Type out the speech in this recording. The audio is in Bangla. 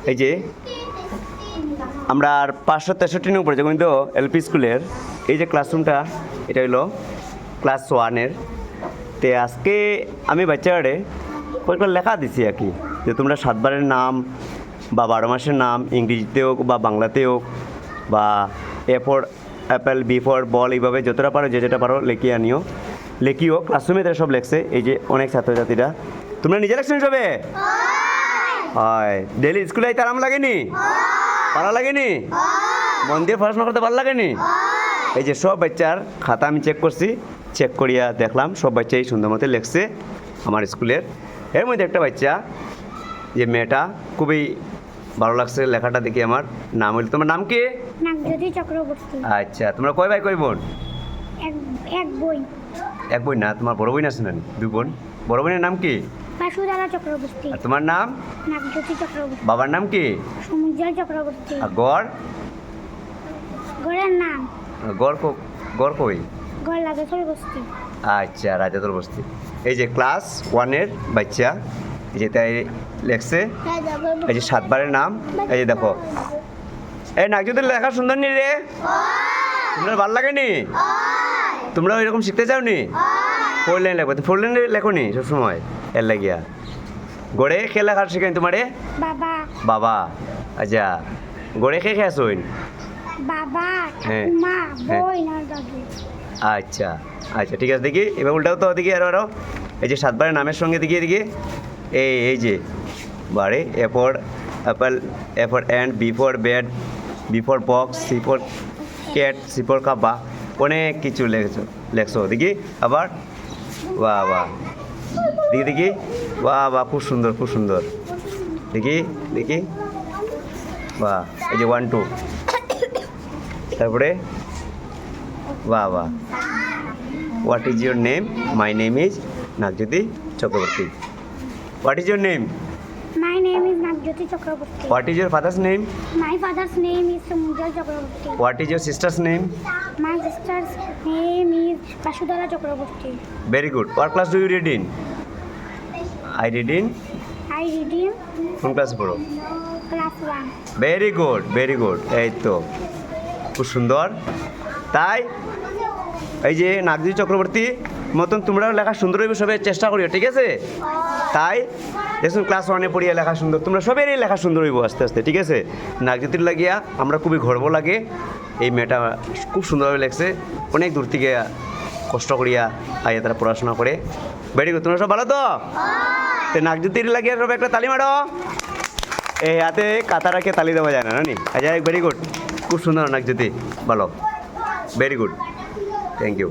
এই যে আমরা 563 নম্বর জগন্নাথ এলপি স্কুলের এই যে ক্লাসরুমটা, এটা হলো ক্লাস 1-এর। তো আজকে আমি বাচ্চারে কয়েকটা লেখা দিছি আর কি, যে তোমরা 7 বারের নাম বা 12 মাসের নাম ইংরেজিতে হোক বা বাংলাতে হোক, বা A for apple, B for ball, এইভাবে যতটা পারো যেটা পারো লিখিয়ে আনিও, লিখিও। ক্লাসরুমে তারা সব লেখছে, এই যে অনেক ছাত্রছাত্রীরা। তোমরা নিজে লেখছেন সবে? হয়। ডেলি স্কুলে আইতে আরাম লাগেনি? ভালো লাগেনি? মন দিয়ে পড়াশোনা করতে ভালো লাগেনি? এই যে সব বাচ্চার খাতা আমি চেক করছি, চেক করিয়া দেখলাম সব বাচ্চাই সুন্দর মতো লেখছে আমার স্কুলের। এর মধ্যে একটা বাচ্চা, যে মেয়েটা, খুবই ভালো লাগছে লেখাটা দেখি। আমার নাম হইল, তোমার নাম কি? নাগজ্যোতি চক্রবর্তী। আচ্ছা, তোমরা কয় ভাই কয় বোন? এক বই। এক বই না, তোমার বড় বোন আছে না? 2 বোন। বড় বোনের নাম কি? বাসুধারা চক্রবর্তী। আর তোমার নাম? নাগজ্যোতি চক্রবর্তী। বাবার নাম কি? সমুজ্জ্বল চক্রবর্তী। আর গড়? গড়ের নাম? গড় কই? গড় লাগাতর বস্তি। আচ্ছা, রাজাতর বস্তি। এই যে ক্লাস 1-এর বাচ্চা, এই যে তাই লেখছে, এই যে 7 বারের নাম। এই যে দেখো, এই নাগজ্যোতির লেখা সুন্দর নি রে? তোমরা ভালো লাগেনি? তোমরা এরকম শিখতে চাও নি? 4 লাইন লেখো। 4 লাইন লেখো নি সবসময়? এর লাগিয়া গড়ে খে লেখা শিখাই তোমারে? বাবা। বাবা। আচ্ছা, গড়ে খে আসইন? বাবা, হ্যাঁ, ঠাকুমা, হ্যাঁ। বই না দাদু। আচ্ছা আচ্ছা, ঠিক আছে। দেখি এবার উল্টাও তো, দেখি আরো। এই যে 7 বারের নামের সঙ্গে দেখিয়ে দিকে, এই যে বারে, A for apple, A for and, B for bad, B for box, C for cat, C for কাবা, অনেক কিছু লেখছো দেখি আবার। বাহ বাহ, দেখি দেখি, বাহ বাহ, খুব সুন্দর খুব সুন্দর। দেখি দেখি, বাহ। এই যে 1 2, তারপরে বাহ বাহ। What is your name? My name is Nagjyoti Chakraborty. What is your name? My name is Nagjyoti Chakraborty. What is your father's name? My father's name is Samujjal Chakraborty. What is your sister's name? My sister's name is Vasudhara Chakraborty. Very good. What class do you read in? I read in. I read in কোন ক্লাস পড়ো? class 1. Very good very good. এই তো খুব সুন্দর। তাই এই যে নাগজ্যোতি চক্রবর্তী মতন তোমরাও লেখা সুন্দর হইবে, সবাই চেষ্টা করিও, ঠিক আছে? তাই দেখুন ক্লাস 1-এ পড়িয়া লেখা সুন্দর, তোমরা সবেরই লেখা সুন্দর হইব আস্তে আস্তে, ঠিক আছে? নাগজ্যোতির লাগিয়া আমরা খুবই গর্ব লাগে। এই মেয়েটা খুব সুন্দরভাবে লেখছে, অনেক দূর থেকে কষ্ট করিয়া আইয়া তারা পড়াশোনা করে। Very good. তোমরা সব ভালো তো? নাগজ্যোতির লাগিয়া সবাই একটা তালি মারো। এই হাতে কাতা রাখে তালি দেওয়া যায় না, নি? আচ্ছা, ভেরি গুড, খুব সুন্দর নাগজ্যোতি, ভালো, ভেরি গুড, থ্যাংক ইউ।